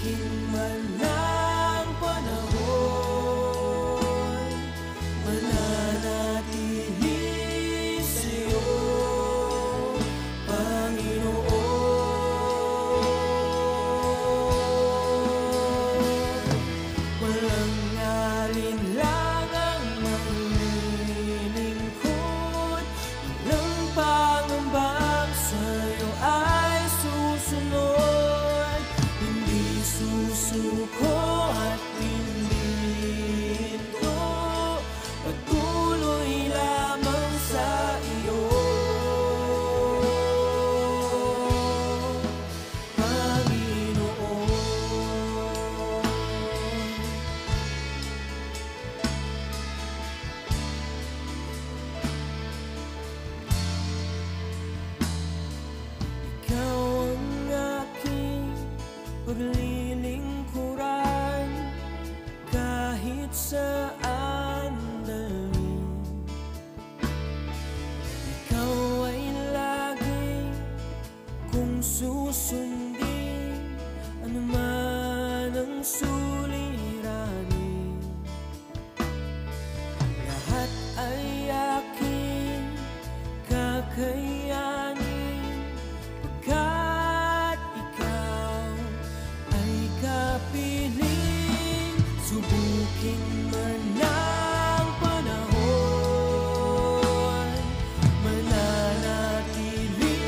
Subukin man ng panahon, mananatili sa'yo, Panginoon. Walang alinlangang maglilingkod, walang pangambang sa'yo ay susunod. Hindi susuko at hindi hinto, patuloy lamang sa iyo, Panginoon. Ikaw ang aking paglilingkuran, kahit saan dalhin. Ikaw ay lagi kong susundin, anuman ang suliranin. Lahat ay aking kakayanin, pagkat ikaw ay kapiling. Subukin man ng panahon, mananatili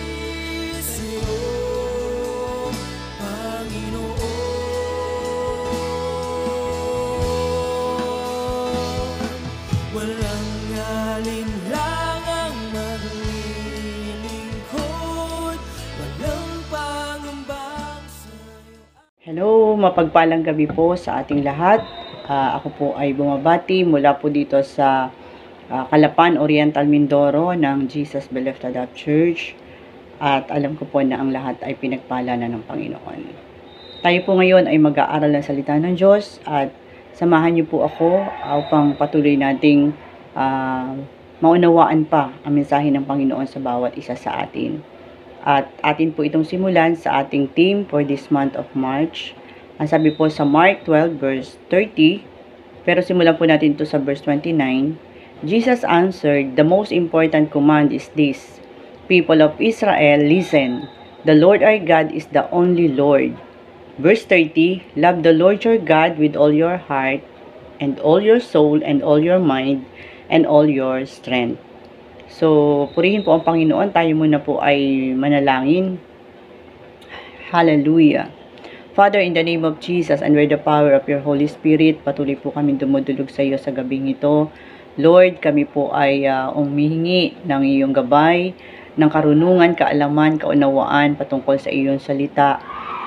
sa'yo, Panginoon. Walang alinlangang maglilingkod, walang pangambang sa'yo. Hello, mapagpalang gabi po sa ating lahat. Ako po ay bumabati mula po dito sa Calapan, Oriental, Mindoro ng Jesus Beloved Adapt Church. At alam ko po na ang lahat ay pinagpala na ng Panginoon. Tayo po ngayon ay mag-aaral ng salita ng Diyos at samahan niyo po ako upang patuloy nating maunawaan pa ang mensahe ng Panginoon sa bawat isa sa atin. At atin po itong simulan sa ating theme for this month of March. Ang sabi po sa Mark 12 verse 30, pero simulan po natin ito sa verse 29. Jesus answered, "The most important command is this: People of Israel, listen. The Lord our God is the only Lord." Verse 30, "Love the Lord your God with all your heart, and all your soul, and all your mind, and all your strength." So, purihin po ang Panginoon. Tayo muna po ay manalangin. Hallelujah. Father, in the name of Jesus and with the power of your Holy Spirit, patuloy po kami dumudulog sa iyo sa gabing ito. Lord, kami po ay humihingi ng iyong gabay, ng karunungan, kaalaman, kaunawaan patungkol sa iyong salita.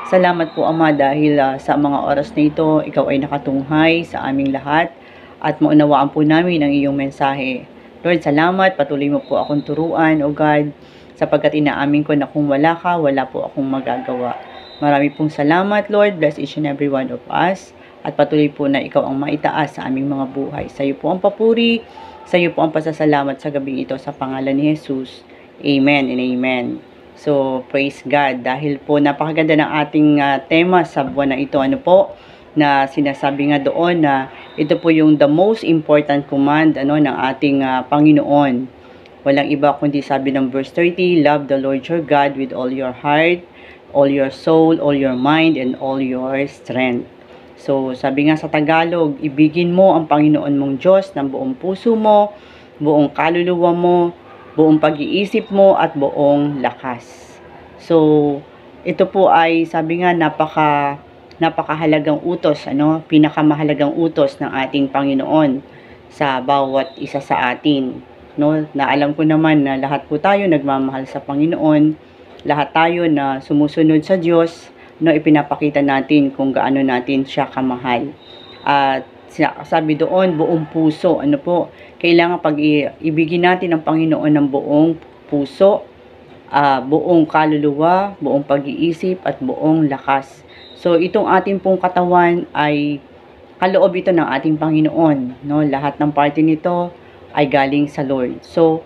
Salamat po, Ama, dahil sa mga oras na ito, ikaw ay nakatunghay sa aming lahat at maunawaan po namin ang iyong mensahe. Lord, salamat. Patuloy mo po akong turuan, O God, sapagkat inaamin ko na kung wala ka, wala po akong magagawa. Marami pong salamat, Lord. Bless each and every one of us. At patuloy po na ikaw ang maitaas sa aming mga buhay. Sa iyo po ang papuri, sa iyo po ang pasasalamat sa gabi ito sa pangalan ni Jesus. Amen and amen. So, praise God. Dahil po napakaganda ng ating tema sa buwan na ito. Ano po? Na sinasabi nga doon na ito po yung the most important command ng ating Panginoon. Walang iba kundi sabi ng verse 30, "Love the Lord your God with all your heart, all your soul, all your mind, and all your strength." So, sabi nga sa Tagalog, ibigin mo ang Panginoon mong Diyos ng buong puso mo, buong kaluluwa mo, buong pag-iisip mo, at buong lakas. So, ito po ay, sabi nga, napakahalagang utos, pinakamahalagang utos ng ating Panginoon sa bawat isa sa atin. Na alam ko naman na lahat po tayo nagmamahal sa Panginoon, lahat tayo na sumusunod sa Diyos, ipinapakita natin kung gaano natin siya kamahal. At sabi doon, buong puso, kailangan ibigin natin ang Panginoon ng buong puso, buong kaluluwa, buong pag-iisip, at buong lakas. So, itong ating pong katawan ay kaloob ito ng ating Panginoon. Lahat ng parte nito ay galing sa Lord. So,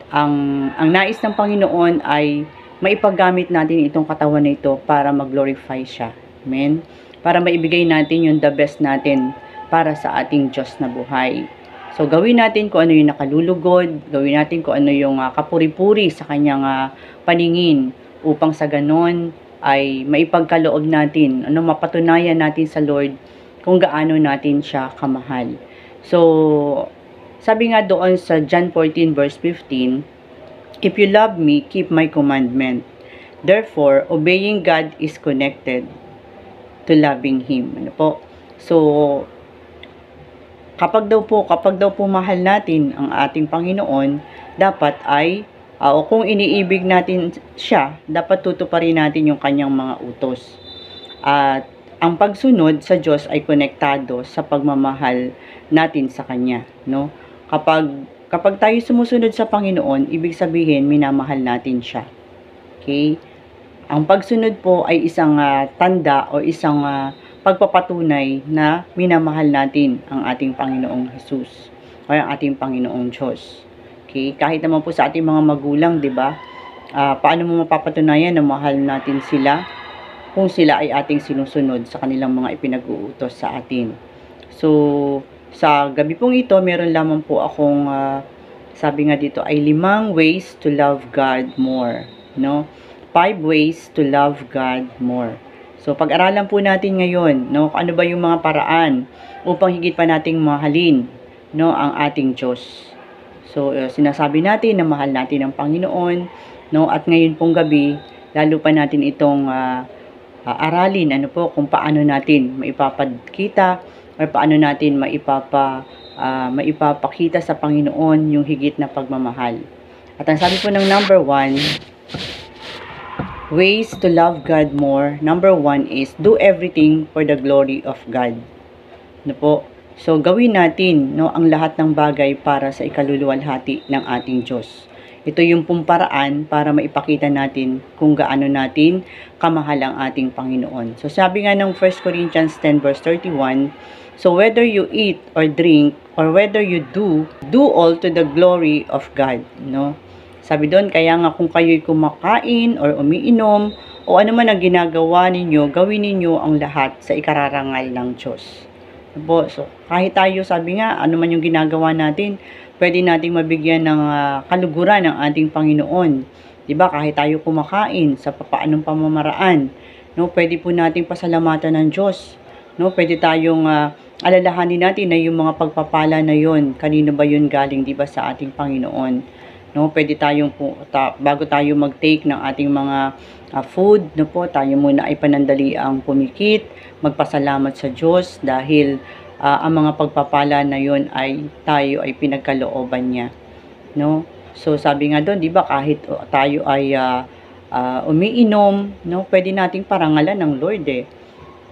ang nais ng Panginoon ay maipagamit natin itong katawan na ito para mag-glorify siya. Amen? Para maibigay natin yung the best natin para sa ating Diyos na buhay. So, gawin natin kung ano yung nakalulugod, gawin natin kung ano yung kapuri-puri sa kanyang paningin upang sa ganon ay maipagkaloob natin, mapatunayan natin sa Lord kung gaano natin siya kamahal. So, sabi nga doon sa John 14 verse 15, "If you love me, keep my commandment." Therefore, obeying God is connected to loving Him. Ano po? So, kapag daw po mahal natin ang ating Panginoon, dapat ay, o kung iniibig natin siya, dapat tutuparin natin yung kanyang mga utos. At ang pagsunod sa Diyos ay konektado sa pagmamahal natin sa Kanya, no? Kapag tayo sumusunod sa Panginoon, ibig sabihin minamahal natin siya. Okay? Ang pagsunod po ay isang tanda o isang pagpapatunay na minamahal natin ang ating Panginoong Jesus o ang ating Panginoong Diyos. Okay? Kahit naman po sa ating mga magulang, 'di ba? Paano mo mapapatunayan na mahal natin sila kung sila ay ating sinusunod sa kanilang mga ipinag-uutos sa atin? So, sa gabi pong ito, meron lamang po akong sabi nga dito ay 5 ways to love God more, no? 5 ways to love God more. So, pag-aralan po natin ngayon, no, ano ba yung mga paraan upang higit pa nating mahalin, no, ang ating Diyos. So, sinasabi natin na mahal natin ang Panginoon, no, at ngayon pong gabi, lalo pa natin itong aralin, ano po, kung paano natin maipapakita o paano natin maipapakita sa Panginoon yung higit na pagmamahal. At ang sabi po ng number 1, ways to love God more. Number 1 is do everything for the glory of God. Ano po? So, gawin natin, no, ang lahat ng bagay para sa ikaluluwalhati ng ating Diyos. Ito yung paraan para maipakita natin kung gaano natin kamahal ang ating Panginoon. So, sabi nga ng 1 Corinthians 10 verse 31, "So whether you eat or drink or whether you do all to the glory of God." No? Sabi doon, kaya nga kung kayo'y kumakain or umiinom o ano man ang ginagawa ninyo, gawin ninyo ang lahat sa ikararangal ng Diyos. So, kahit tayo, sabi nga, ano man yung ginagawa natin, pwede nating mabigyan ng kaluguran ng ating Panginoon. Diba? Kahit tayo kumakain sa papaanong pamamaraan, no? Pwede po nating pasalamatan ng Diyos. No? Pwede tayong alalahanin natin na yung mga pagpapala na yon, kanino ba yun galing, diba, sa ating Panginoon. No, pwede tayong bago tayo mag-take ng ating mga food, no po, tayo muna ay panandali ang pumikit, magpasalamat sa Diyos dahil ang mga pagpapala na yon ay tayo ay pinagkalooban niya, no? So, sabi nga doon, 'di ba, kahit tayo ay umiinom, no, pwede nating parangalan ng Lord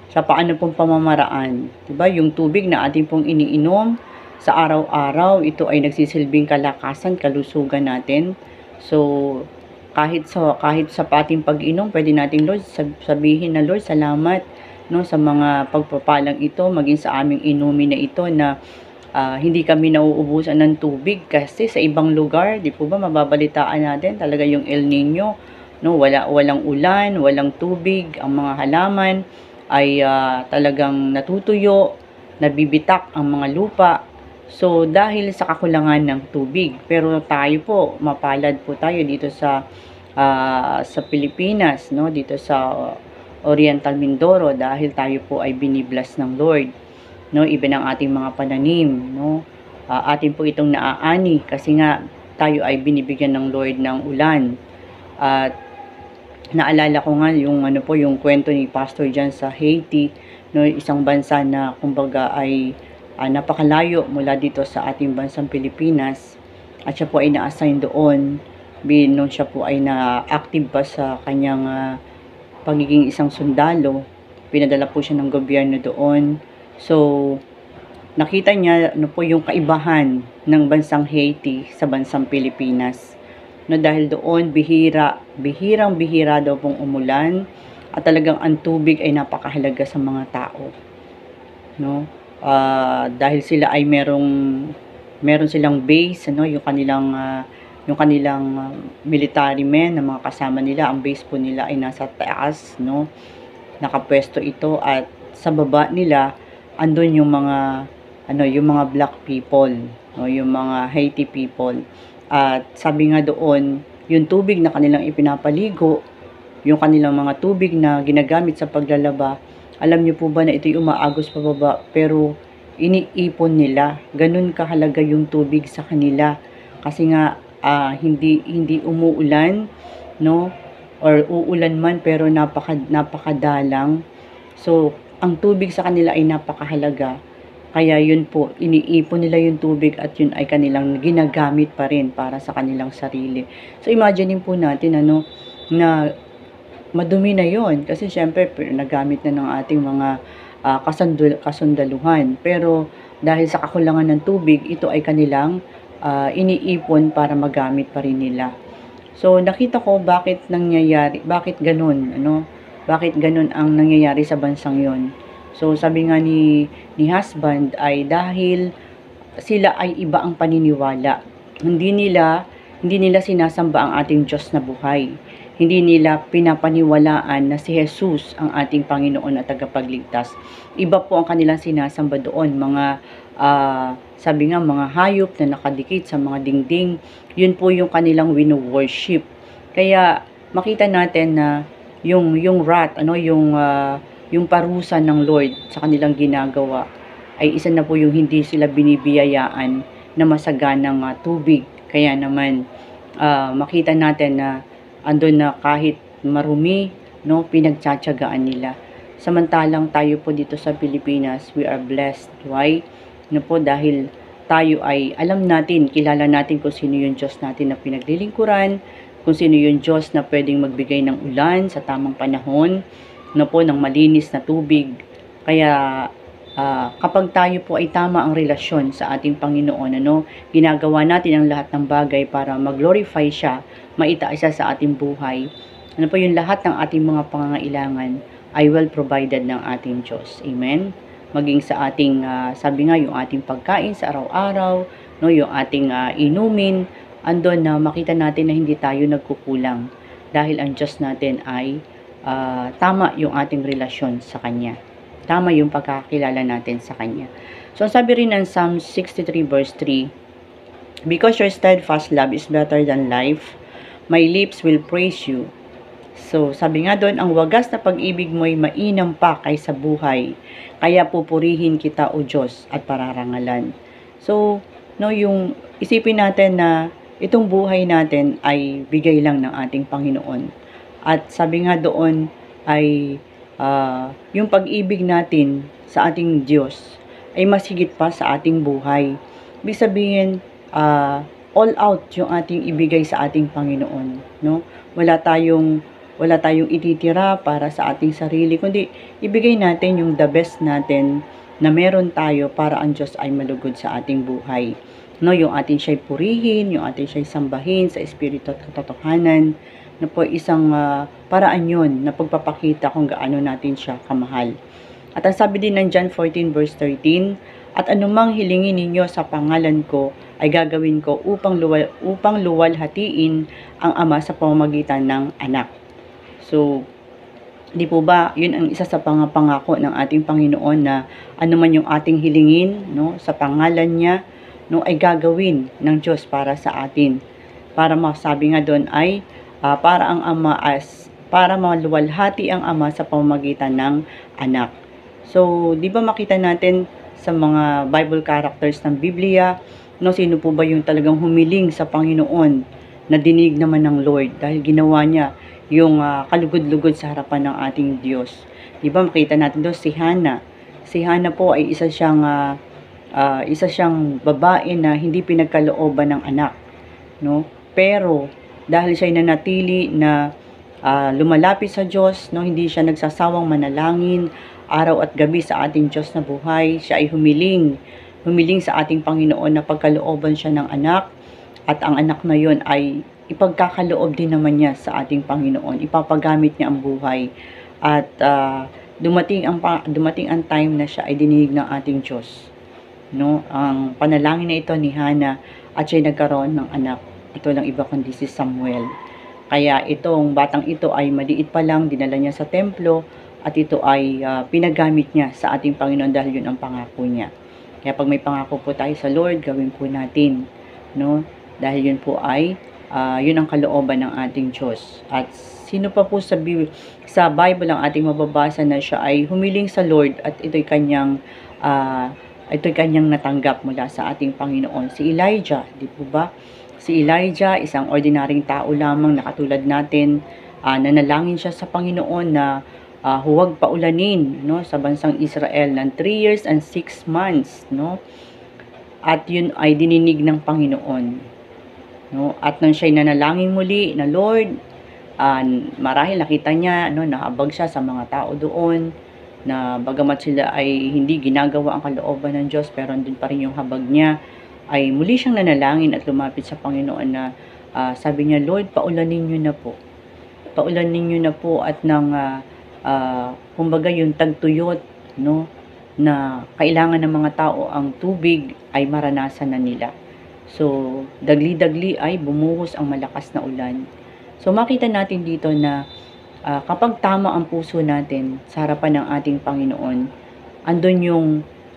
sa paano pong pamamaraan, 'di ba? Yung tubig na ating pong iniinom sa araw-araw, ito ay nagsisilbing kalakasan, kalusugan natin. So, kahit sa ating pag-inom, pwede nating, Lord, sabihin na, Lord, salamat, no, sa mga pagpapalang ito, maging sa aming inumin na ito na hindi kami nauubusan ng tubig kasi sa ibang lugar, di po ba, mababalitaan natin talaga yung El Nino, no, walang ulan, walang tubig, ang mga halaman ay talagang natutuyo, nabibitak ang mga lupa. So, dahil sa kakulangan ng tubig. Pero tayo po, mapalad po tayo dito sa Pilipinas, no? Dito sa Oriental Mindoro, dahil tayo po ay binibless ng Lord, no? Even ang ating mga pananim, no? Atin po itong naaani kasi nga tayo ay binibigyan ng Lord ng ulan. At naalala ko nga yung kwento ni Pastor Jan sa Haiti, no? Isang bansa na kumbaga ay napakalayo mula dito sa ating bansang Pilipinas, at siya po ay na-assign doon nung siya po ay na-active pa sa kanyang pagiging isang sundalo. Pinadala po siya ng gobyerno doon. So, nakita niya po yung kaibahan ng bansang Haiti sa bansang Pilipinas. No, dahil doon bihirang-bihira daw pong umulan at talagang ang tubig ay napakahalaga sa mga tao. No? Dahil sila ay meron silang base, ano, yung kanilang military men na mga kasama nila, ang base po nila ay nasa taas, no? nakapwesto ito at sa baba nila andun yung mga yung mga black people, no, yung mga Haiti people. At sabi nga doon, yung tubig na kanilang ipinapaligo, yung kanilang mga tubig na ginagamit sa paglalaba, alam niyo po ba na ito'y umaagos pababa pero iniipon nila. Ganun kahalaga yung tubig sa kanila. Kasi nga hindi umuulan, no? Or uulan man pero napakadalang. So, ang tubig sa kanila ay napakahalaga. Kaya yun po, iniipon nila yung tubig at yun ay kanilang ginagamit pa rin para sa kanilang sarili. So, imagine po natin na madumi na yon kasi syempre nagamit na ng ating mga kasundaluhan. Pero dahil sa kakulangan ng tubig, ito ay kanilang iniipon para magamit pa rin nila. So nakita ko bakit ganun, bakit ganun ang nangyayari sa bansang yon. So sabi nga ni husband ay dahil sila ay iba ang paniniwala. Hindi nila sinasamba ang ating Diyos na buhay. Hindi nila pinapaniwalaan na si Jesus ang ating Panginoon at tagapagligtas. Iba po ang kanilang sinasamba doon, mga sabi nga mga hayop na nakadikit sa mga dingding. Yun po yung kanilang wino-worship. Kaya makita natin na yung wrath, yung parusa ng Lord sa kanilang ginagawa ay isa na po yung hindi sila binibiyayaan na masaganang tubig. Kaya naman makita natin na andun na kahit marumi, pinagtsatsagaan nila. Samantalang tayo po dito sa Pilipinas, we are blessed. Why? Dahil tayo ay alam natin, kilala natin kung sino yung Diyos natin na pinaglilingkuran, kung sino yung Diyos na pwedeng magbigay ng ulan sa tamang panahon, ng malinis na tubig. Kaya kapag tayo po ay tama ang relasyon sa ating Panginoon, ginagawa natin ang lahat ng bagay para mag-glorify siya, maitaas siya sa ating buhay, yung lahat ng ating mga pangangailangan ay well provided ng ating Diyos. Amen? Maging sa ating, sabi nga, yung ating pagkain sa araw-araw, yung ating inumin, andon na makita natin na hindi tayo nagkukulang dahil ang Diyos natin ay tama yung ating relasyon sa Kanya. Tama yung pagkakilala natin sa Kanya. So, sabi rin ng Psalm 63 verse 3, because your steadfast love is better than life, my lips will praise you. So, sabi nga doon, ang wagas na pag-ibig mo'y mainam pa kaysa buhay, kaya pupurihin kita, O Diyos, at pararangalan. So, yung isipin natin na itong buhay natin ay bigay lang ng ating Panginoon. At sabi nga doon ay yung pag-ibig natin sa ating Diyos ay mas higit pa sa ating buhay. Ibig sabihin, all out yung ating ibigay sa ating Panginoon, Wala tayong ititira para sa ating sarili, kundi ibigay natin yung the best natin na meron tayo para ang Diyos ay malugod sa ating buhay. Yung ating siya'y purihin, yung ating siya'y sambahin sa espiritu at katotohanan, na po isang paraan yun na pagpapakita kung gaano natin siya kamahal. At ang sabi din ng John 14 verse 13, at anumang hilingin ninyo sa pangalan ko ay gagawin ko upang luwalhatiin ang Ama sa pamamagitan ng anak. So, di po ba, yun ang isa sa pangako ng ating Panginoon na anuman yung ating hilingin, sa pangalan niya, ay gagawin ng Diyos para sa atin. Para masabi nga doon ay para maluwalhati ang Ama sa pamamagitan ng anak. So, di ba makita natin sa mga Bible characters ng Biblia, sino po ba yung talagang humiling sa Panginoon na dinig naman ng Lord dahil ginawa niya yung kalugod-lugod sa harapan ng ating Diyos. Di ba makita natin doon si Hannah. Si Hannah po ay isa siyang babae na hindi pinagkalooban ng anak, Pero dahil siya nanatili na lumalapit sa Diyos, hindi siya nagsasawang manalangin araw at gabi sa ating Diyos na buhay, siya ay humiling sa ating Panginoon na pagkalooban siya ng anak, at ang anak na yon ay ipagkakaloob din naman niya sa ating Panginoon, ipapagamit niya ang buhay, at dumating ang time na siya ay dininig ng ating Diyos, ang panalangin na ito ni Hannah, at siya nagkaroon ng anak. Ito lang iba kundi si Samuel. Kaya itong batang ito ay maliit pa lang, dinala niya sa templo at ito ay pinagamit niya sa ating Panginoon dahil yun ang pangako niya. Kaya pag may pangako po tayo sa Lord, gawin po natin, no? Dahil yun po ay yun ang kalooban ng ating Diyos. At sino pa po sa Bible ang ating mababasa na siya ay humiling sa Lord at ito'y kanyang natanggap mula sa ating Panginoon? Si Elijah, di po ba? Si Elijah, isang ordinaryong tao lamang na katulad natin, nanalangin siya sa Panginoon na huwag paulanin, no, sa bansang Israel ng 3 years and 6 months, no? At yun ay dininig ng Panginoon, no? At nang siya'y nanalangin muli na Lord, marahil nakita niya, no, nahabag siya sa mga tao doon, na bagamat sila ay hindi ginagawa ang kalooban ng Diyos, pero andun pa rin yung habag niya, ay muli siyang nanalangin at lumapit sa Panginoon na sabi niya, Lord, paulanin niyo na po. Paulanin niyo na po at nang kumbaga yung tagtuyot, no, na kailangan ng mga tao ang tubig ay maranasan na nila. So, dagli-dagli ay bumuhos ang malakas na ulan. So, makita natin dito na kapag tama ang puso natin sa harapan ng ating Panginoon, andun yung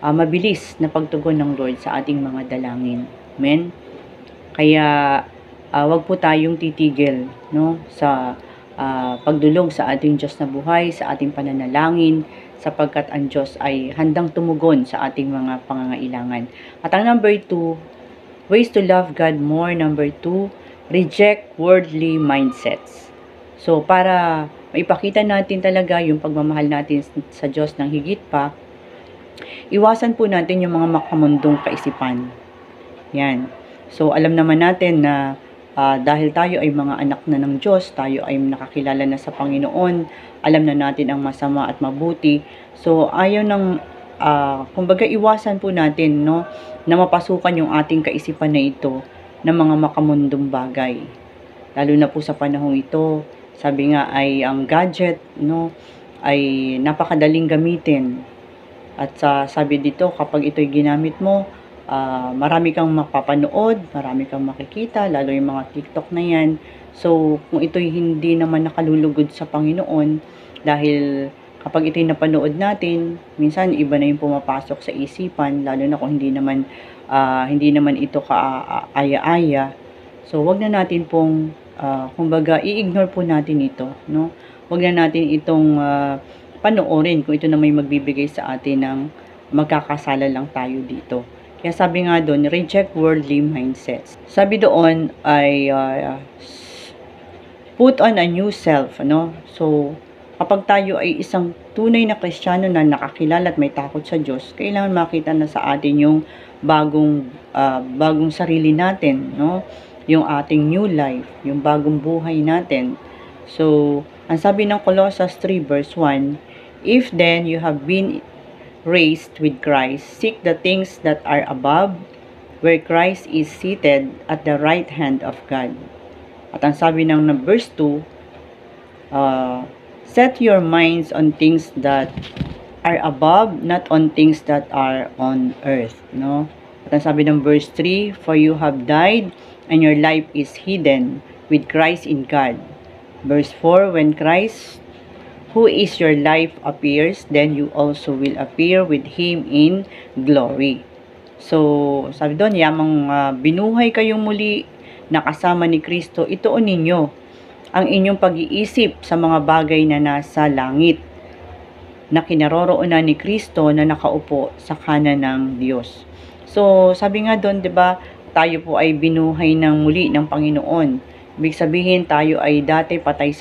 mabilis na pagtugon ng Lord sa ating mga dalangin. Amen? Kaya, wag po tayong titigil, no, sa pagdulog sa ating Diyos na buhay, sa ating pananalangin, sapagkat ang Diyos ay handang tumugon sa ating mga pangangailangan. At ang number 2, ways to love God more. Number 2, reject worldly mindsets. So, para maipakita natin talaga yung pagmamahal natin sa Diyos ng higit pa, iwasan po natin yung mga makamundong kaisipan. Yan. So, alam naman natin na dahil tayo ay mga anak na ng Diyos, tayo ay nakakilala na sa Panginoon, alam na natin ang masama at mabuti. So, ayaw ng, kumbaga iwasan po natin, no, na mapasukan yung ating kaisipan na ito ng mga makamundong bagay. Lalo na po sa panahong ito, sabi nga ay ang gadget, no, ay napakadaling gamitin. At sabi dito, kapag ito'y ginamit mo, marami kang mapapanood, marami kang makikita, lalo yung mga TikTok na yan. So, kung ito'y hindi naman nakalulugod sa Panginoon, dahil kapag ito'y napanood natin, minsan iba na yung pumapasok sa isipan, lalo na kung hindi naman ito kaaya-aya. So, wag na natin pong, kumbaga, i-ignore po natin ito, no? Wag na natin itong panoorin kung ito na may magbibigay sa atin ng magkakasala lang tayo dito. Kaya sabi nga doon, reject worldly mindsets. Sabi doon ay put on a new self, ano? So, kapag tayo ay isang tunay na Kristiyano na nakakilala at may takot sa Diyos, kailangan makita na sa atin yung bagong sarili natin, no? Yung ating new life, yung bagong buhay natin. So, ang sabi ng Colossians 3 verse 1, if then you have been raised with Christ, seek the things that are above, where Christ is seated at the right hand of God. At ang sabi ng verse 2, set your minds on things that are above, not on things that are on earth, no? At ang sabi ng verse 3, for you have died, and your life is hidden with Christ in God. Verse 4, when Christ, who is your life, appears, then you also will appear with Him in glory. So, sabi doon, yamang binuhay kayong muli na kasama ni Kristo, ituon ninyo ang inyong pag-iisip sa mga bagay na nasa langit, na kinaroroonan ni Kristo na nakaupo sa kanan ng Diyos. So, sabi nga doon, 'di ba, tayo po ay binuhay ng muli ng Panginoon. Ibig sabihin, tayo ay dati patay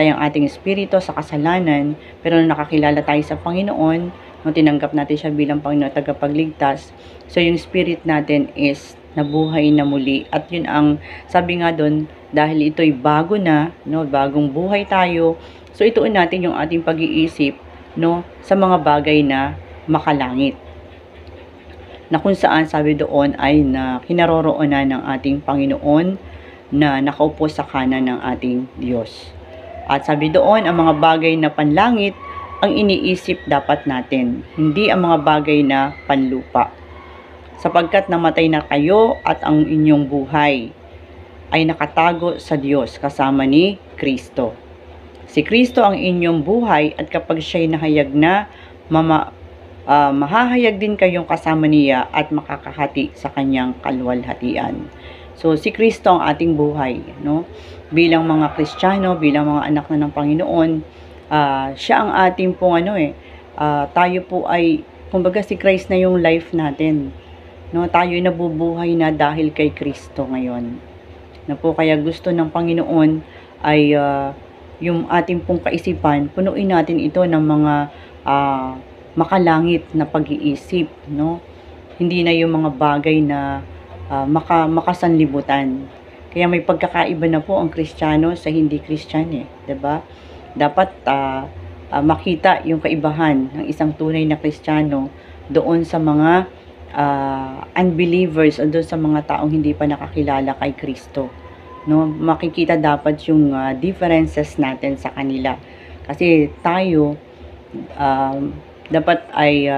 ang ating espiritu sa kasalanan, pero nung nakakilala tayo sa Panginoon, nung tinanggap natin siya bilang Panginoon at tagapagligtas, so yung spirit natin is nabuhay na muli. At yun ang sabi nga doon, dahil ito'y bago na, no, bagong buhay tayo, so ituon natin yung ating pag-iisip, no, sa mga bagay na makalangit, na kung saan sabi doon ay na kinaroroonan ng ating Panginoon na nakaupo sa kanan ng ating Diyos. At sabi doon, ang mga bagay na panlangit ang iniisip dapat natin, hindi ang mga bagay na panlupa. Sapagkat namatay na kayo at ang inyong buhay ay nakatago sa Diyos kasama ni Kristo. Si Kristo ang inyong buhay at kapag siya'y nahayag na, mahahayag din kayong kasama niya at makakahati sa kanyang kaluwalhatian. So, si Kristo ang ating buhay, no? Bilang mga Kristiyano, bilang mga anak na ng Panginoon, siya ang ating pong tayo po ay, kumbaga si Christ na yung life natin, no? Tayo nabubuhay na dahil kay Kristo ngayon. Na po, kaya gusto ng Panginoon ay yung ating pong kaisipan, punuin natin ito ng mga makalangit na pag-iisip, no? Hindi na yung mga bagay na makasanlibutan. Kaya may pagkakaiba na po ang Kristiyano sa hindi Kristiyano, 'di ba? Dapat makita yung kaibahan ng isang tunay na Kristiyano doon sa mga unbelievers o doon sa mga taong hindi pa nakakilala kay Kristo. No, makikita dapat yung differences natin sa kanila. Kasi tayo dapat ay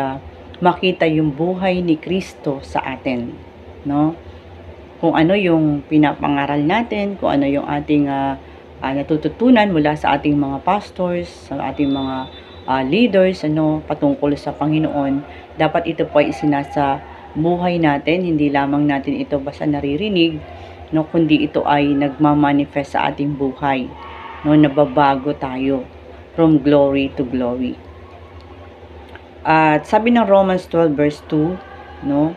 makita yung buhay ni Kristo sa atin, no? Kung ano yung pinapangaral natin, kung ano yung ating natututunan mula sa ating mga pastors, sa ating mga leaders, patungkol sa Panginoon, dapat ito po ay isinasa buhay natin, hindi lamang natin ito basta naririnig, no, kundi ito ay nagmamanifest sa ating buhay, no, nababago tayo from glory to glory. At sabi ng Romans 12 verse 2, no,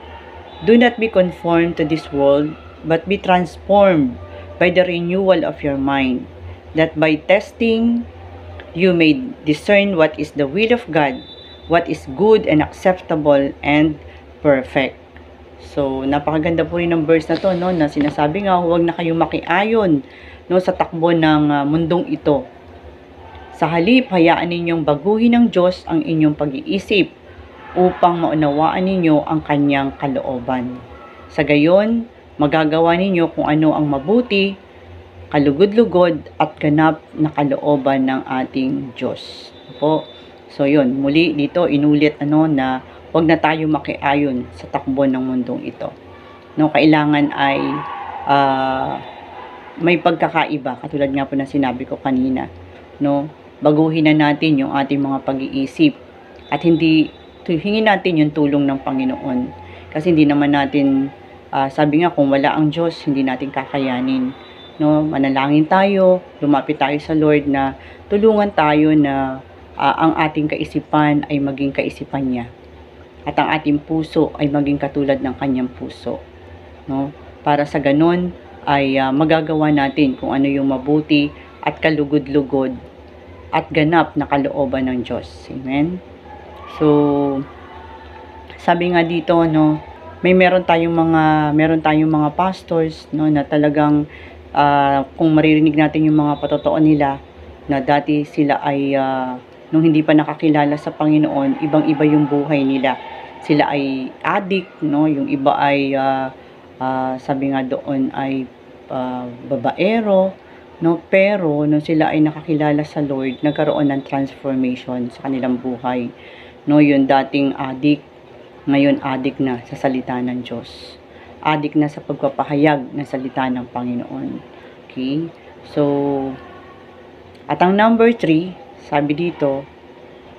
do not be conformed to this world, but be transformed by the renewal of your mind, that by testing you may discern what is the will of God, what is good and acceptable and perfect. So, napakaganda po rin ng verse na to, no, na sinasabi nga, huwag na kayong makiayon, no, sa takbo ng mundong ito. Sa halip, hayaan ninyong baguhin ng Diyos ang inyong pag-iisip upang maunawaan ninyo ang kanyang kalooban. Sa gayon, magagawa ninyo kung ano ang mabuti, kalugod-lugod at ganap na kalooban ng ating Diyos. Po. So, yun, muli dito inulit na huwag na tayo makiayon sa takbo ng mundong ito. No, kailangan ay may pagkakaiba, katulad nga po na sinabi ko kanina, no? Baguhin na natin yung ating mga pag-iisip at hingin natin yung tulong ng Panginoon. Kasi hindi naman natin, sabi nga, kung wala ang Diyos, hindi natin kakayanin. No? Manalangin tayo, lumapit tayo sa Lord na tulungan tayo na ang ating kaisipan ay maging kaisipan niya. At ang ating puso ay maging katulad ng kanyang puso. No? Para sa ganun ay magagawa natin kung ano yung mabuti at kalugod-lugod at ganap na kalooban ng Diyos. Amen? So, sabi nga dito, no, meron tayong mga pastors, no, na talagang kung maririnig natin yung mga patotoo nila, na dati sila ay nung hindi pa nakakilala sa Panginoon, ibang-iba yung buhay nila. Sila ay addict, no, yung iba ay sabi nga doon ay babaero, no, pero nung sila ay nakakilala sa Lord, nagkaroon ng transformation sa kanilang buhay. No, yung dating addict, ngayon addict na sa salita ng Diyos. Addict na sa pagpapahayag ng salita ng Panginoon. Okay? So, at ang number 3, sabi dito,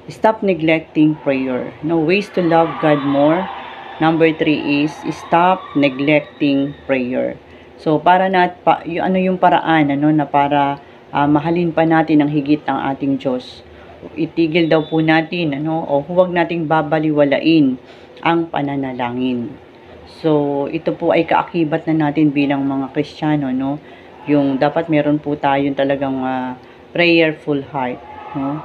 stop neglecting prayer. No, ways to love God more. Number 3 is stop neglecting prayer. So, para yung paraan, na para mahalin pa natin ang higit ang ating Diyos. Itigil daw po natin, o huwag nating babaliwalain ang pananalangin. So, ito po ay kaakibat na natin bilang mga Kristiyano, no? Yung dapat meron po tayong talagang prayerful heart, no?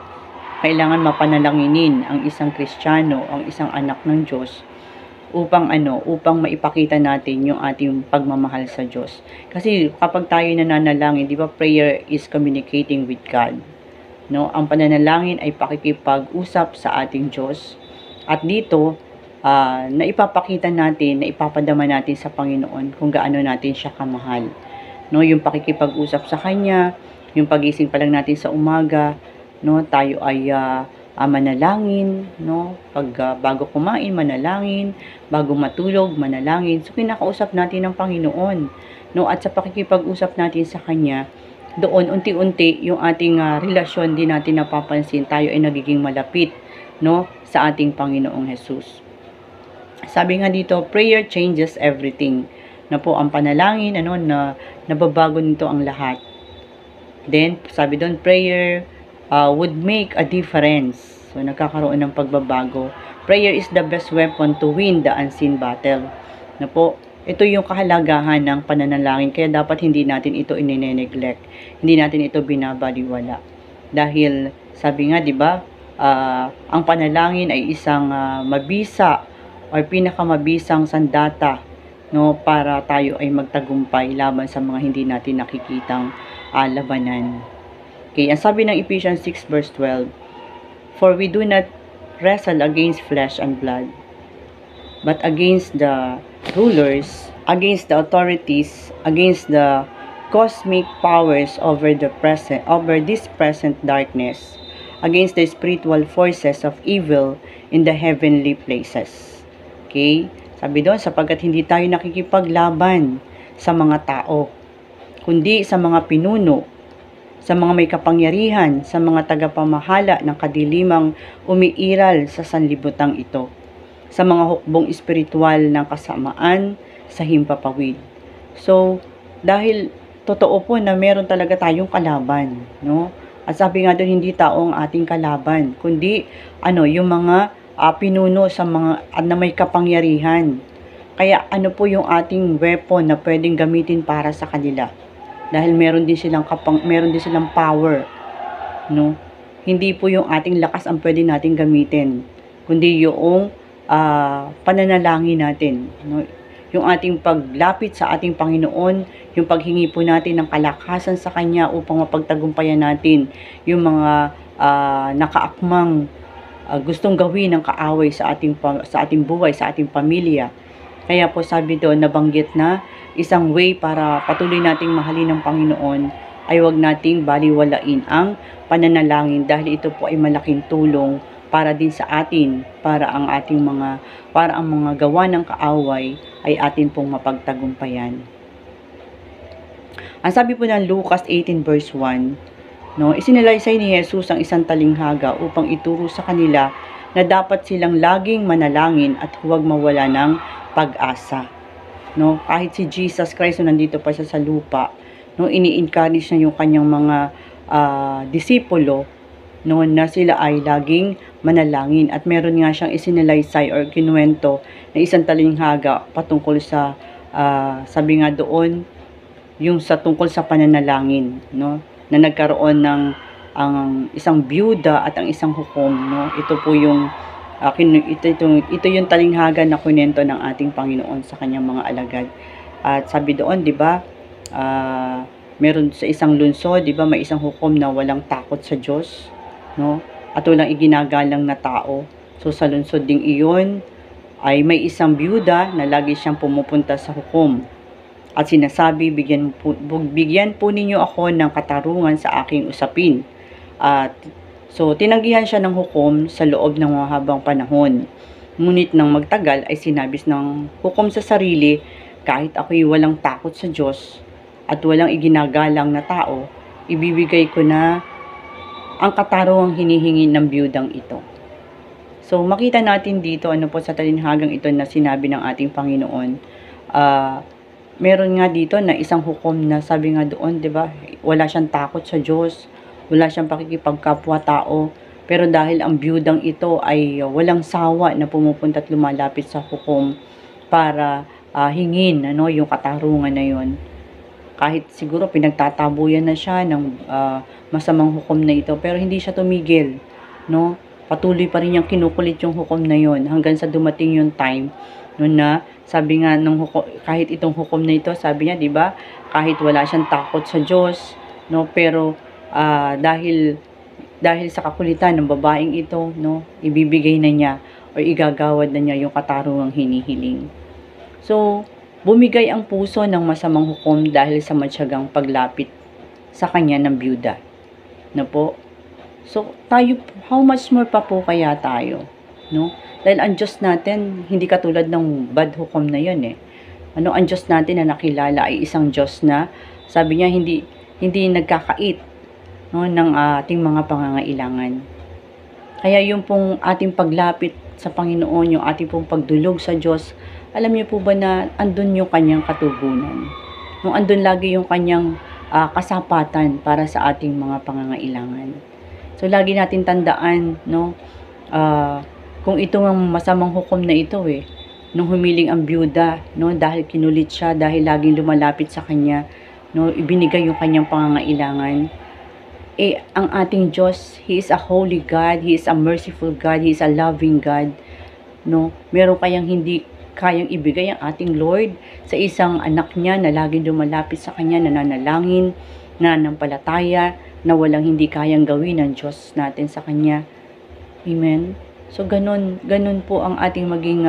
Kailangan mapanalanginin ang isang Kristiyano, ang isang anak ng Diyos, upang maipakita natin yung ating pagmamahal sa Diyos. Kasi kapag tayo nananalangin, di ba, prayer is communicating with God. No, ang pananalangin ay pakikipag-usap sa ating Diyos. At dito, na ipapakita natin, na ipapadama natin sa Panginoon kung gaano natin siya kamahal. No, yung pakikipag-usap sa Kanya, yung pagising pa lang natin sa umaga, no, tayo ay manalangin, no, bago kumain, manalangin, bago matulog, manalangin. So, kinakausap natin ng Panginoon, no, at sa pakikipag-usap natin sa Kanya, doon unti-unti yung ating relasyon din natin napapansin, tayo ay nagiging malapit, no, sa ating Panginoong Jesus. Sabi nga dito, prayer changes everything. Na po ang panalangin, na nababago nito ang lahat. Then, sabi doon, prayer would make a difference. So, nagkakaroon ng pagbabago. Prayer is the best weapon to win the unseen battle. Na po, ito yung kahalagahan ng pananalangin, kaya dapat hindi natin ito ine-neglect. Hindi natin ito binabaliwala. Dahil, sabi nga, di ba, ang panalangin ay isang mabisa o pinakamabisang sandata, no, para tayo ay magtagumpay laban sa mga hindi natin nakikitang labanan. Okay, ang sabi ng Ephesians 6 verse 12, for we do not wrestle against flesh and blood, but against the rulers, against the authorities, against the cosmic powers over this present darkness, against the spiritual forces of evil in the heavenly places. Okay? Sabi doon, sapagkat hindi tayo nakikipaglaban sa mga tao, kundi sa mga pinuno, sa mga may kapangyarihan, sa mga tagapamahala ng kadilimang umiiral sa sanlibutang ito, sa mga hukbong espiritual ng kasamaan sa himpapawid. So, dahil totoo po na meron talaga tayong kalaban, no? At sabi nga doon, hindi tao ang ating kalaban, kundi yung mga pinuno sa mga na may kapangyarihan. Kaya ano po yung ating weapon na pwedeng gamitin para sa kanila? Dahil meron din silang power, no? Hindi po yung ating lakas ang pwede nating gamitin, kundi yung pananalangin natin, no? Yung ating paglapit sa ating Panginoon, yung paghingi po natin ng kalakasan sa Kanya upang mapagtagumpayan natin yung mga nakaakmang gustong gawin ng kaaway sa ating buhay, sa ating pamilya. Kaya po sabi doon, nabanggit na isang way para patuloy nating mahalin ng Panginoon ay huwag nating baliwalain ang pananalangin, dahil ito po ay malaking tulong para din sa atin, para ang mga gawa ng kaaway ay atin pong mapagtagumpayan. Ang sabi po ng Lucas 18 verse 1, no, isinalaysay ni Jesus ang isang talinghaga upang ituro sa kanila na dapat silang laging manalangin at huwag mawala ng pag-asa. No, kahit si Jesus Christ nandito pa siya sa lupa, no, ini-encourage niya yung kanyang mga disipulo, no, na sila ay laging manalangin. At meron nga siyang isinalaysay or kinuwento na isang talinghaga patungkol sa sabi nga doon yung tungkol sa pananalangin, no, na nagkaroon ng ang isang byuda at ang isang hukom, no. Ito po yung ito yung talinghaga na kunento ng ating Panginoon sa kanyang mga alagad. At sabi doon, 'di ba, meron sa isang lungsod, 'di ba, may isang hukom na walang takot sa Diyos, no, at walang iginagalang na tao. So sa lungsod ding iyon ay may isang byuda na lagi siyang pumupunta sa hukom at sinasabi, bigyan po ninyo ako ng katarungan sa aking usapin. At so tinanggihan siya ng hukom sa loob ng mahabang panahon. Ngunit nang magtagal ay sinabi ng hukom sa sarili, kahit ako'y walang takot sa Diyos at walang iginagalang na tao, ibibigay ko na ang katarungang hinihingi ng byudang ito. So makita natin dito po sa talinghagang ito na sinabi ng ating Panginoon, meron nga dito na isang hukom na sabi nga doon, 'di ba, wala siyang takot sa Diyos, wala siyang pakikipagkapwa-tao, pero dahil ang byudang ito ay walang sawa na pumupunta at lumalapit sa hukom para hingin yung katarungan na yon. Kahit siguro pinagtatabuyan na siya ng masamang hukom na ito, pero hindi siya tumigil, no? Patuloy pa rin niyang kinukulit yung hukom na yon hanggang sa dumating yung time no, na sabi nga kahit itong hukom na ito, sabi niya, 'di ba, kahit wala siyang takot sa Diyos, no, pero dahil sa kakulitan ng babaeng ito, no, ibibigay na niya o igagawad na niya yung katarungang hinihiling. So bumigay ang puso ng masamang hukom dahil sa matyagang paglapit sa kanya ng byuda. No po? So tayo, how much more pa po kaya tayo, no? Dahil ang Diyos natin hindi katulad ng bad hukom na 'yon eh. Ang Diyos natin na nakilala ay isang Diyos na sabi niya hindi nagkakait, no, ng ating mga pangangailangan. Kaya yung pong ating paglapit sa Panginoon, yung ating pong pagdulog sa Diyos, alam niyo po ba na andun yung kanyang katugunan? No, andun lagi yung kanyang kasapatan para sa ating mga pangangailangan. So lagi natin tandaan, no, kung ito ang masamang hukom na ito nung humiling ang byuda, no, dahil kinulit siya, dahil laging lumalapit sa kanya, no, ibinigay yung kanyang pangangailangan. Ang ating Diyos, He is a holy God, He is a merciful God, He is a loving God, no. Meron kayang hindi kayang ibigay ang ating Lord sa isang anak niya na laging lumalapit sa kanya, nananalangin, nananampalataya, na walang hindi kayang gawin ng Diyos natin sa kanya. Amen. So ganun po ang ating maging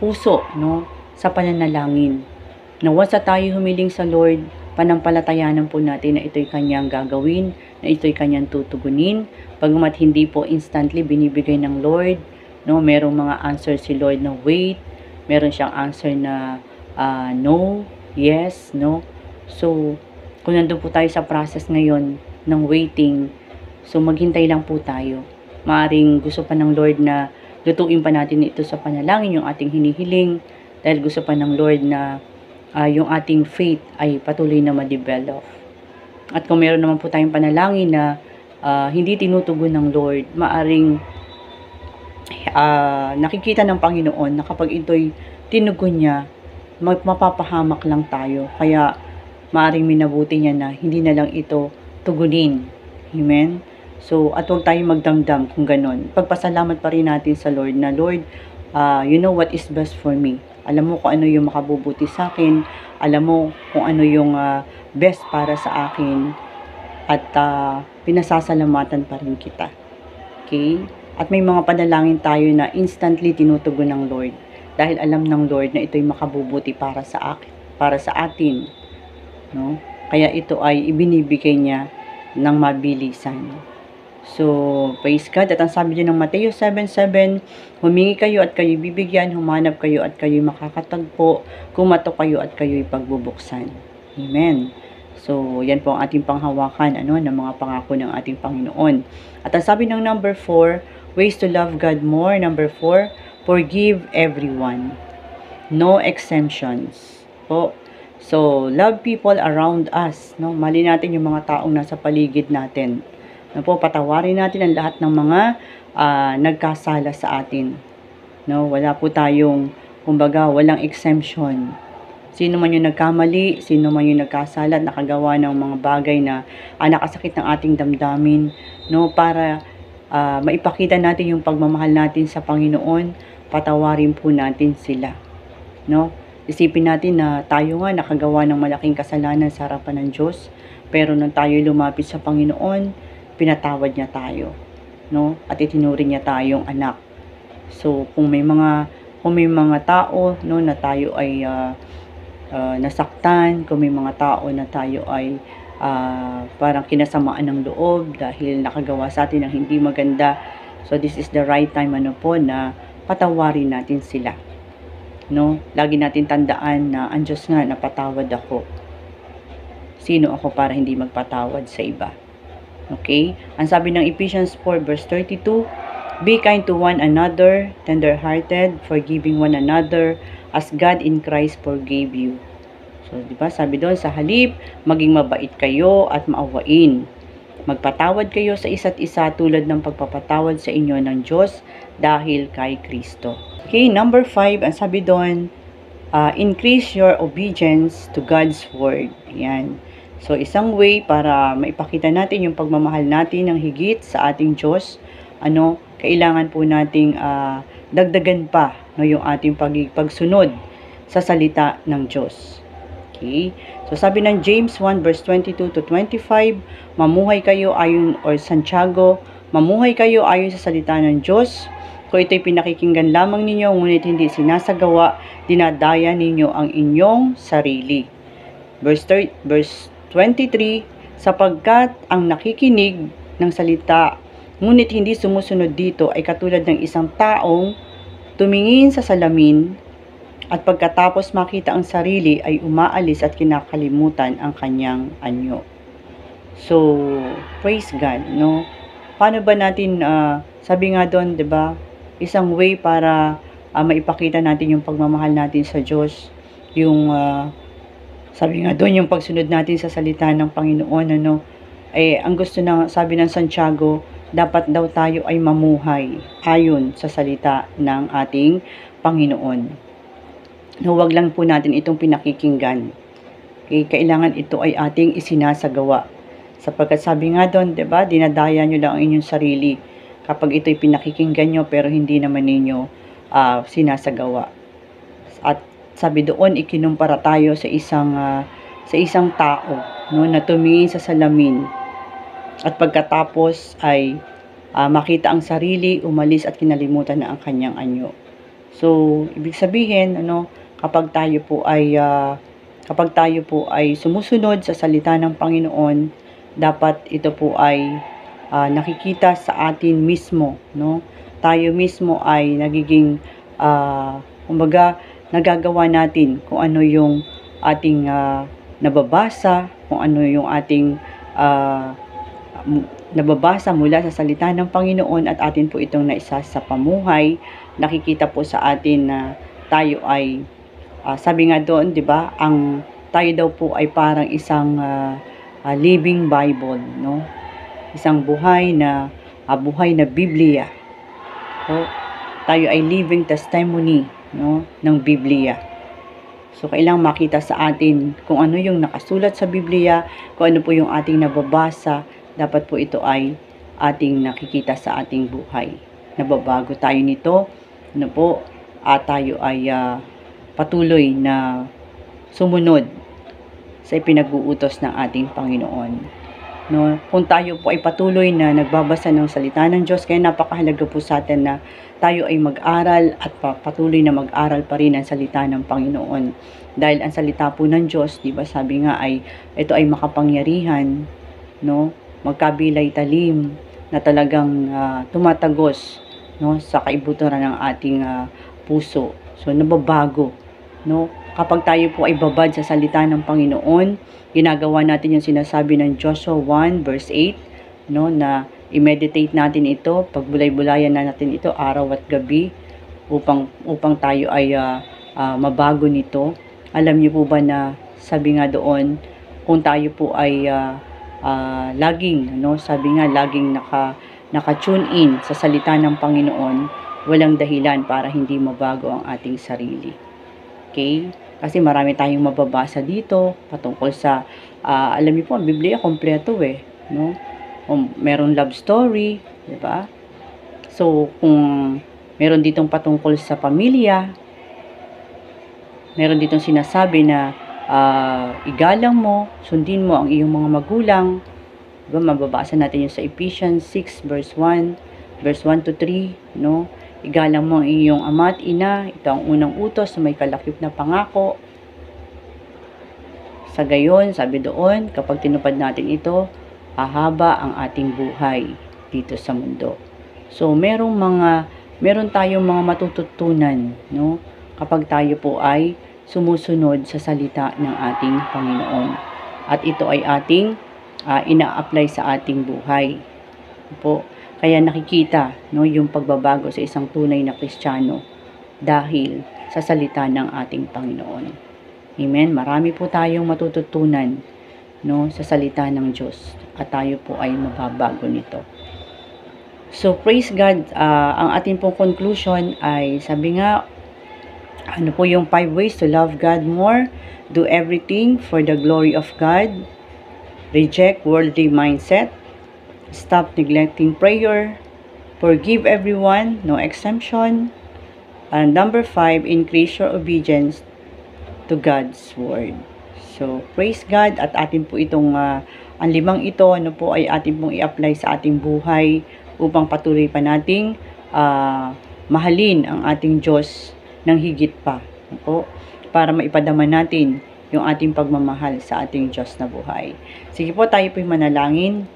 puso, no, sa pananalangin. Na once tayo humiling sa Lord, panampalatayanan po natin na ito'y kanyang gagawin, na ito'y kanyang tutugunin, pagmamat hindi po instantly binibigay ng Lord, no, merong mga answer si Lord na wait, meron siyang answer na no, yes, no. So, kung nandun po tayo sa process ngayon ng waiting, so maghintay lang po tayo. Maaring gusto pa ng Lord na lutuin pa natin ito sa panalangin, yung ating hinihiling, dahil gusto pa ng Lord na yung ating faith ay patuloy na ma-develop. At kung meron naman po tayong panalangin na hindi tinutugon ng Lord, maaring nakikita ng Panginoon na kapag ito'y tinugon niya, mapapahamak lang tayo. Kaya maaring minabuti niya na hindi na lang ito tugunin. Amen? So, at huwag tayong magdamdam kung ganun. Pagpasalamat pa rin natin sa Lord na, Lord, you know what is best for me. Alam mo kung ano yung makabubuti sa akin. Alam mo kung ano yung best para sa akin. At pinasasalamatan pa rin kita. Okay? At may mga panalangin tayo na instantly tinutugon ng Lord. Dahil alam ng Lord na ito'y makabubuti para sa akin, para sa atin. No? Kaya ito ay ibinibigay niya ng mabilisan. So, praise God. At ang sabi din ng Mateo 7:7, humingi kayo at kayo'y bibigyan, humanap kayo at kayo'y makakatagpo, kumatok kayo at kayo'y pagbubuksan. Amen. So, yan po ang ating panghawakan, ng mga pangako ng ating Panginoon. At ang sabi ng number 4, ways to love God more. Number 4, forgive everyone. No exemptions. Po. So, love people around us. No? Mali natin yung mga taong nasa paligid natin. Po, patawarin natin ang lahat ng mga nagkasala sa atin. No, wala po tayong, kumbaga, walang exemption. Sino man yung nagkamali, sino man yung nagkasala, nakagawa ng mga bagay na nakasakit ng ating damdamin, no, para maipakita natin yung pagmamahal natin sa Panginoon, patawarin po natin sila. No? Isipin natin na tayo nga nakagawa ng malaking kasalanan sa harapan ng Diyos, pero nung tayo lumapit sa Panginoon, pinatawad niya tayo, no? At itinuring niya tayong anak. So, kung may mga tao, no, na tayo ay nasaktan, kung may mga tao na tayo ay parang kinasamaan ng loob dahil nakagawa sa atin ng hindi maganda, so this is the right time na patawarin natin sila. No? Lagi natin tandaan na ang Diyos nga napatawad ako. Sino ako para hindi magpatawad sa iba? Okay? Ang sabi ng Ephesians 4:32, be kind to one another, tender-hearted, forgiving one another, as God in Christ forgave you. So, di ba? Sabi doon, sa halip, maging mabait kayo at maawain. Magpatawad kayo sa isa't isa tulad ng pagpapatawad sa inyo ng Diyos dahil kay Kristo. Okay, number 5, ang sabi doon, increase your obedience to God's word. Yan. So, isang way para maipakita natin yung pagmamahal natin ng higit sa ating Diyos, kailangan po nating dagdagan pa, no, yung ating pagsunod sa salita ng Diyos. Okay? So, sabi ng James 1:22-25, mamuhay kayo ayon, or Santiago, mamuhay kayo ayon sa salita ng Diyos. Kung ito'y pinakikinggan lamang ninyo, ngunit hindi sinasagawa, dinadaya ninyo ang inyong sarili. Verse 23, sapagkat ang nakikinig ng salita, ngunit hindi sumusunod dito ay katulad ng isang taong tumingin sa salamin At pagkatapos makita ang sarili ay umaalis at kinakalimutan ang kanyang anyo. So, praise God, no? Paano ba natin, sabi nga doon, 'di ba? Isang way para maipakita natin yung pagmamahal natin sa Diyos, yung sabi nga doon yung pagsunod natin sa salita ng Panginoon, ano? Ang gusto na sabi ng Santiago, dapat daw tayo ay mamuhay ayon sa salita ng ating Panginoon. Huwag lang po natin itong pinakikinggan. Okay, kailangan ito ay ating isinasagawa. Sapagkat sabi nga doon, 'di ba, dinadaya nyo lang ang inyong sarili kapag ito'y pinakikinggan nyo pero hindi naman ninyo sinasagawa. At sabi doon, ikinumpara tayo sa isang tao, no, na tumingin sa salamin at pagkatapos ay makita ang sarili, umalis at kinalimutan na ang kanyang anyo. So, ibig sabihin, ano, kapag tayo po ay sumusunod sa salita ng Panginoon, dapat ito po ay nakikita sa atin mismo, no? Tayo mismo ay nagiging kumbaga nagagawa natin kung ano yung ating nababasa, kung ano yung ating nababasa mula sa salita ng Panginoon at atin po itong naisa sa pamuhay. Nakikita po sa atin na tayo ay sabi nga doon, 'di ba, tayo daw po ay parang isang living Bible, no? Isang buhay na Biblia. So, tayo ay living testimony, no, ng Biblia. So, kailangang makita sa atin kung ano yung nakasulat sa Biblia, kung ano po yung ating nababasa, dapat po ito ay ating nakikita sa ating buhay. Nababago tayo nito, ano po, tayo ay patuloy na sumunod sa ipinag-uutos ng ating Panginoon. No, kung tayo po ay patuloy na nagbabasa ng salita ng Diyos, kaya napakahalaga po sa atin na tayo ay mag-aral at patuloy na mag-aral pa rin ang salita ng Panginoon. Dahil ang salita po ng Diyos, 'di ba, sabi nga ay ito ay makapangyarihan, no? Magkabilay talim na talagang tumatagos, no, sa kaibuturan ng ating puso. So nababago, no? Kapag tayo po ay babad sa salita ng Panginoon, ginagawa natin yung sinasabi ng Joshua 1 verse 8, no, na i-meditate natin ito, pagbulay-bulayan na natin ito araw at gabi upang tayo ay mabago nito. Alam niyo po ba na sabi nga doon, kung tayo po ay laging, no, sabi nga laging naka-tune in sa salita ng Panginoon, walang dahilan para hindi mabago ang ating sarili. Okay? Kasi marami tayong mababasa dito patungkol sa alam niyo po, ang Biblia kompleto no? Meron love story, 'di ba? So, kung meron ditong patungkol sa pamilya, meron ditong sinasabi na igalang mo, sundin mo ang iyong mga magulang. 'Di ba? Mababasa natin yung sa Ephesians 6 verse 1 to 3, no? Igalang mo ang iyong ama at ina. Ito ang unang utos na may kalakip na pangako. Sa gayon, sabi doon, kapag tinupad natin ito, hahaba ang ating buhay dito sa mundo. So, meron tayong mga matututunan, no? Kapag tayo po ay sumusunod sa salita ng ating Panginoon. At ito ay ating ina-apply sa ating buhay. Po. Kaya nakikita, no, yung pagbabago sa isang tunay na Kristiyano dahil sa salita ng ating Panginoon. Amen. Marami po tayong matututunan, no, sa salita ng Diyos at tayo po ay mababago nito. So, praise God. Ang ating pong conclusion ay sabi nga, ano po yung 5 ways to love God more? Do everything for the glory of God. Reject worldly mindset. Stop neglecting prayer. Forgive everyone, no exemption. And number 5, increase your obedience to God's word. So, praise God at atin po itong ang 5 ito, ano po, ay atin pong i-apply sa ating buhay upang patuloy pa nating mahalin ang ating Diyos ng higit pa. Ano, para maipadama natin yung ating pagmamahal sa ating Diyos na buhay. Sige po, tayo po'y manalangin.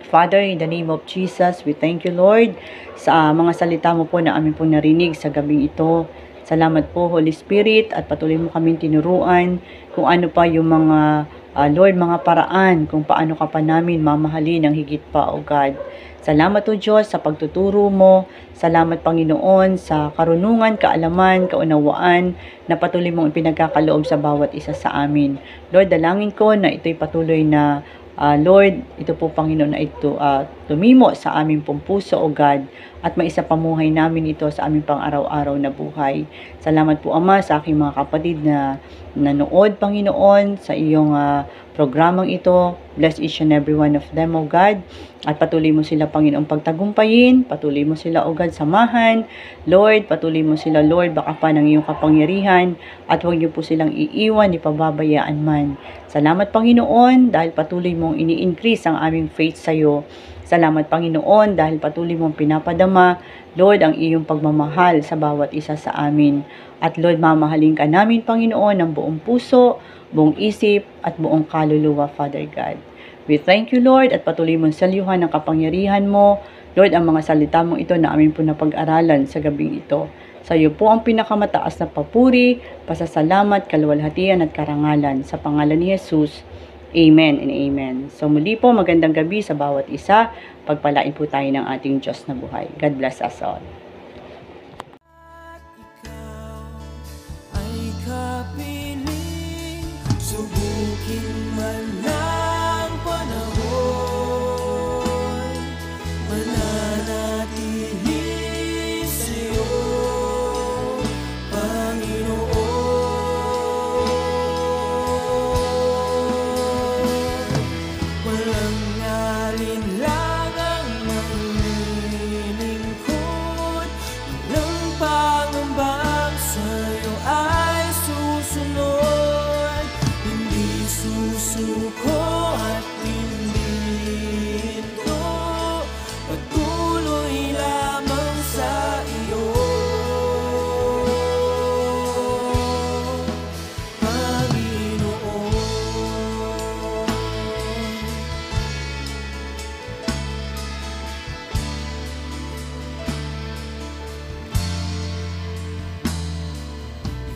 Father, in the name of Jesus, we thank you, Lord, sa mga salita mo po na amin po narinig sa gabing ito. Salamat po, Holy Spirit, at patuloy mo kaming tinuruan kung ano pa yung mga, Lord, mga paraan kung paano ka pa namin mamahalin ng higit pa, O God. Salamat, O Diyos, sa pagtuturo mo. Salamat, Panginoon, sa karunungan, kaalaman, kaunawaan na patuloy mong ipinagkakaloob sa bawat isa sa amin. Lord, dalangin ko na ito'y patuloy na, Lord, ito po, Panginoon, na ito tumimo sa aming pong puso, O God, at maisapamuhay namin ito sa aming pang-araw-araw na buhay. Salamat po, Ama, sa aking mga kapatid na nanood, Panginoon, sa iyong programang ito. Bless each and every one of them, O God. At patuloy mo sila, Panginoon, pagtagumpayin. Patuloy mo sila, O God, samahan. Lord, patuloy mo sila, Lord, baka pa ng iyong kapangyarihan. At huwag niyo po silang iiwan, ipababayaan man. Salamat, Panginoon, dahil patuloy mong ini-increase ang aming faith sa iyo. Salamat, Panginoon, dahil patuloy mong pinapadama, Lord, ang iyong pagmamahal sa bawat isa sa amin. At Lord, mamahalin ka namin, Panginoon, ng buong puso, buong isip, at buong kaluluwa, Father God. We thank you, Lord, at patuloy mong salyuhan ang kapangyarihan mo. Lord, ang mga salita mong ito na amin po napag-aralan sa gabing ito. Sa iyo po ang pinakamataas na papuri, pasasalamat, kaluwalhatian at karangalan. Sa pangalan ni Jesus, Amen and Amen. So muli po, magandang gabi sa bawat isa. Pagpalain po tayo ng ating Diyos na buhay. God bless us all. Ay kapiling, subukin man ng panahon, mananatili sa'yo, Panginoon. Walang alinlangang maglilingkod, walang pangambang sa'yo ay susunod. Hindi susuko at hindi hinto, patuloy lamang sa iyo, Panginoon.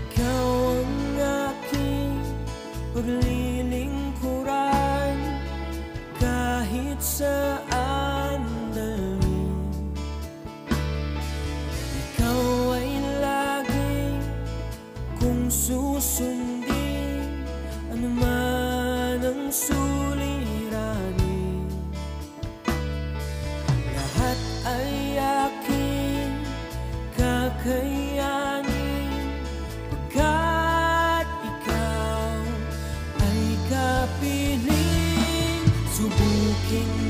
Ikaw ang aking paglilingkuran, kahit saan dalhin. Ikaw ay laging kung susundin, anuman ang suliranin. Lahat ay aking kakayanin, pagkat ikaw ay kapiling. Subukin